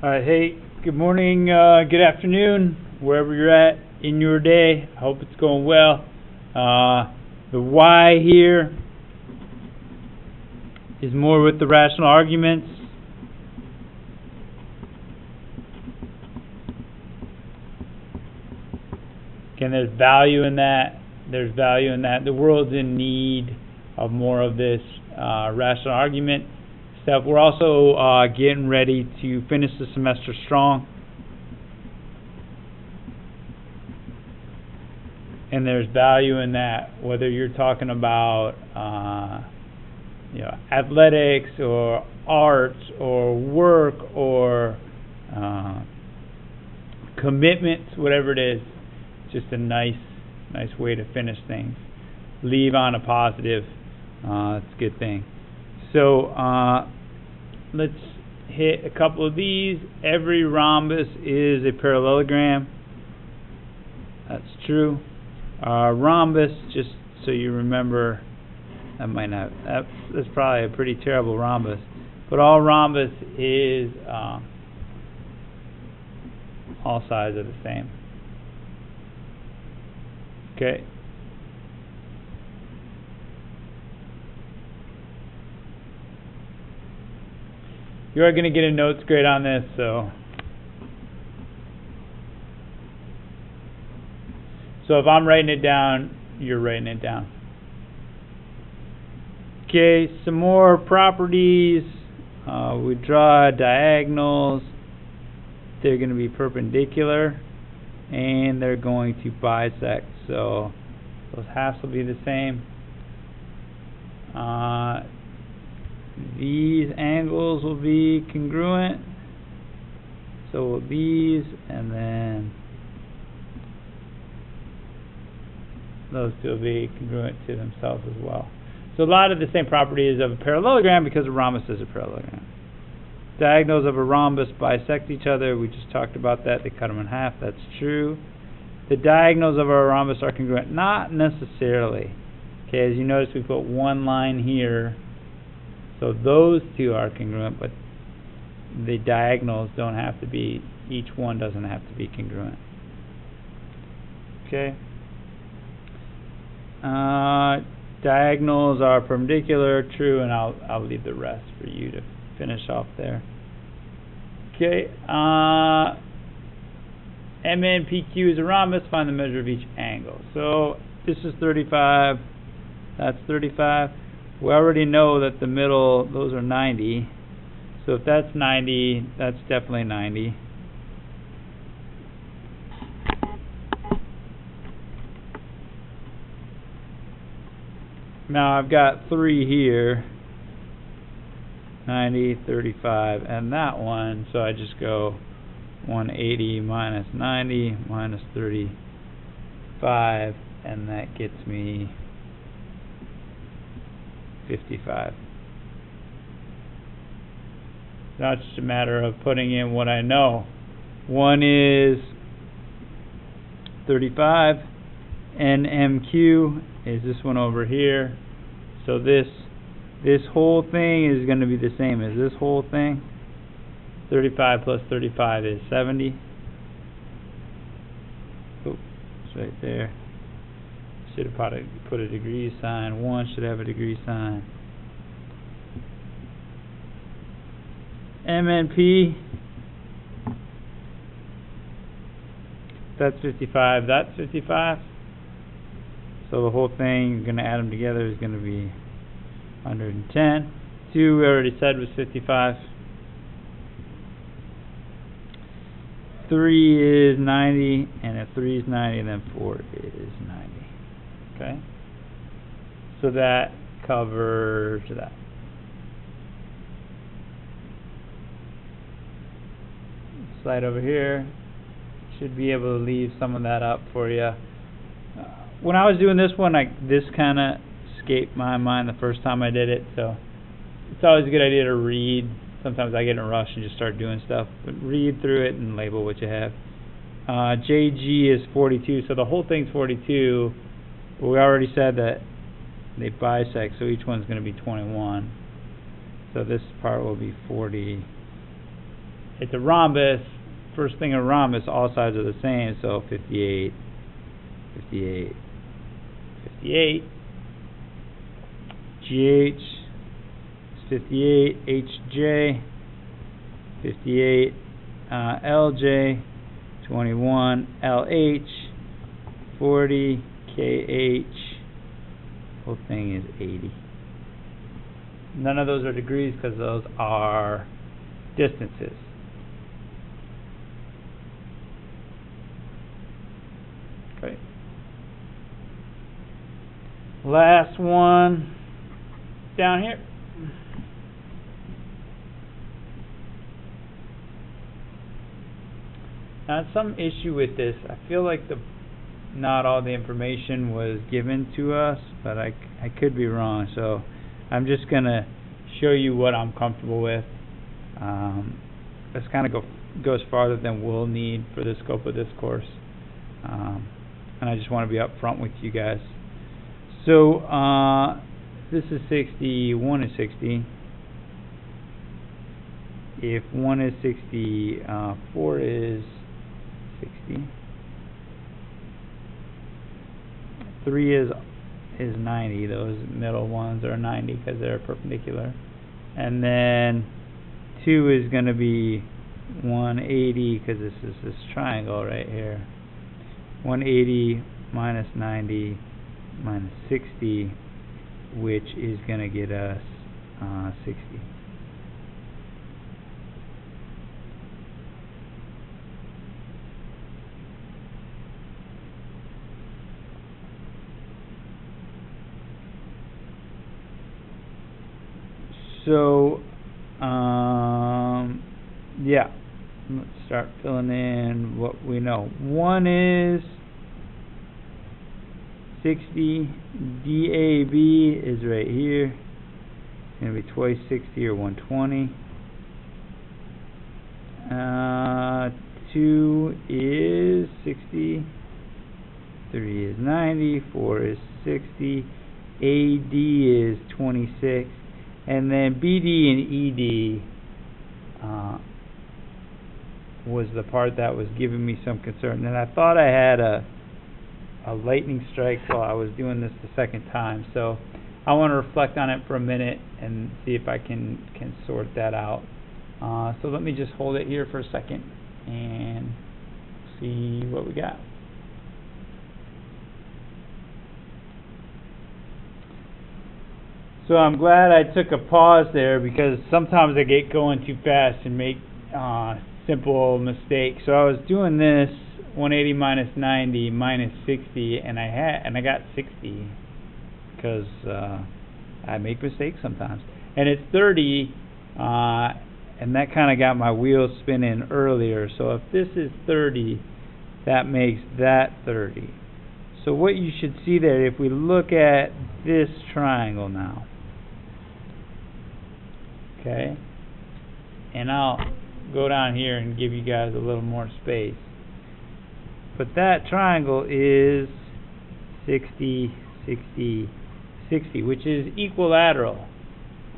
Hey, good morning, good afternoon, wherever you're at in your day. I hope it's going well. The why here is more with the rational arguments. Again, there's value in that. There's value in that. The world's in need of more of this rational argument stuff. We're also getting ready to finish the semester strong, and there's value in that, whether you're talking about athletics or arts or work or commitments, whatever it is. Just a nice way to finish things. Leave on a positive. It's a good thing. So let's hit a couple of these. Every rhombus is a parallelogram. That's true. Rhombus, just so you remember, that's probably a pretty terrible rhombus. But all rhombus is all sides are the same. Okay. You are going to get a notes grade on this, so if I'm writing it down, you're writing it down. Okay, some more properties. We draw diagonals. They're going to be perpendicular, and they're going to bisect. So those halves will be the same. These angles will be congruent. So will these, and then those two will be congruent to themselves as well. So a lot of the same properties of a parallelogram because a rhombus is a parallelogram. Diagonals of a rhombus bisect each other. We just talked about that. They cut them in half. That's true. The diagonals of our rhombus are congruent. Not necessarily. Okay, as you notice, we put one line here. So those two are congruent, but the diagonals don't have to be, each one doesn't have to be congruent. Okay. Diagonals are perpendicular, true, and I'll leave the rest for you to finish off there. Okay. MN PQ is a rhombus. Find the measure of each angle. So this is 35. That's 35. We already know that the middle, those are 90. So if that's 90, that's definitely 90. Now I've got 3 here. 90, 35, and that one. So I just go 180 minus 90 minus 35, and that gets me 55. Now it's just a matter of putting in what I know. One is 35, NMQ is this one over here. So this whole thing is going to be the same as this whole thing. 35 plus 35 is 70. Oh, it's right there. Should have put a degree sign. One should have a degree sign. MNP. That's 55. That's 55. So the whole thing, you're going to add them together, is going to be 110. 2 we already said was 55. 3 is 90, and if 3 is 90, then 4 is 90. Okay? So that covers that. Slide over here. Should be able to leave some of that up for you. When I was doing this one, this kind of escaped my mind the first time I did it, so it's always a good idea to read. Sometimes I get in a rush and just start doing stuff, but read through it and label what you have. JG is 42, so the whole thing's 42. We already said that they bisect, so each one's going to be 21. So this part will be 40, it's a rhombus. First thing a rhombus, all sides are the same, so 58, 58, 58. GH is 58, HJ 58, LJ 21, LH 40, KH, whole thing is 80. None of those are degrees because those are distances. Okay. Last one down here. Now, some issue with this. I feel like not all the information was given to us, but I could be wrong. So I'm just gonna show you what I'm comfortable with. This kind of goes farther than we'll need for the scope of this course, and I just want to be upfront with you guys. So this is 60, 1 is 60. If 1 is 60, 4 is 60. 3 is 90. Those middle ones are 90 because they're perpendicular. And then 2 is going to be 180 because this is this triangle right here. 180 minus 90 minus 60, which is going to get us 60. So, yeah, let's start filling in what we know. 1 is 60, DAB is right here. It's going to be twice 60 or 120. 2 is 60, 3 is 90, 4 is 60, AD is 26. And then BD and ED was the part that was giving me some concern. And I thought I had a lightning strike while I was doing this the second time. So I want to reflect on it for a minute and see if I can sort that out. So let me just hold it here for a second and see what we got. So I'm glad I took a pause there because sometimes I get going too fast and make simple mistakes. So I was doing this 180 minus 90 minus 60, and I got 60 because I make mistakes sometimes. And it's 30, and that kind of got my wheels spinning earlier. So if this is 30, that makes that 30. So what you should see there, if we look at this triangle now. Okay, and I'll go down here and give you guys a little more space. But that triangle is 60, 60, 60, which is equilateral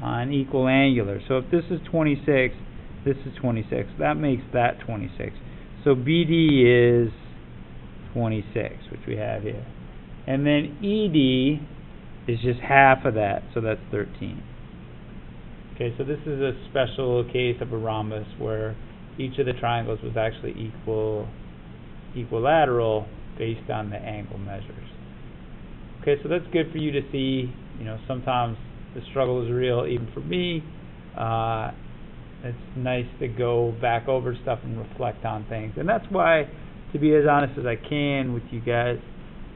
and equal angular. So if this is 26, this is 26. That makes that 26. So BD is 26, which we have here. And then ED is just half of that, so that's 13. Okay, so this is a special case of a rhombus where each of the triangles was actually equilateral based on the angle measures. Okay, so that's good for you to see. You know, sometimes the struggle is real, even for me. It's nice to go back over stuff and reflect on things. And that's why, to be as honest as I can with you guys,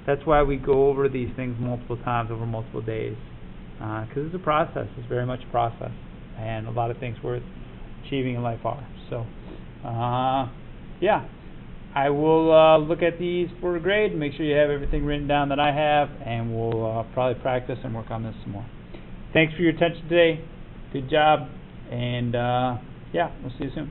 that's why we go over these things multiple times over multiple days. Because it's a process. It's very much a process. And a lot of things worth achieving in life are. So, yeah. I will look at these for a grade, make sure you have everything written down that I have, and we'll probably practice and work on this some more. Thanks for your attention today. Good job. And, yeah, we'll see you soon.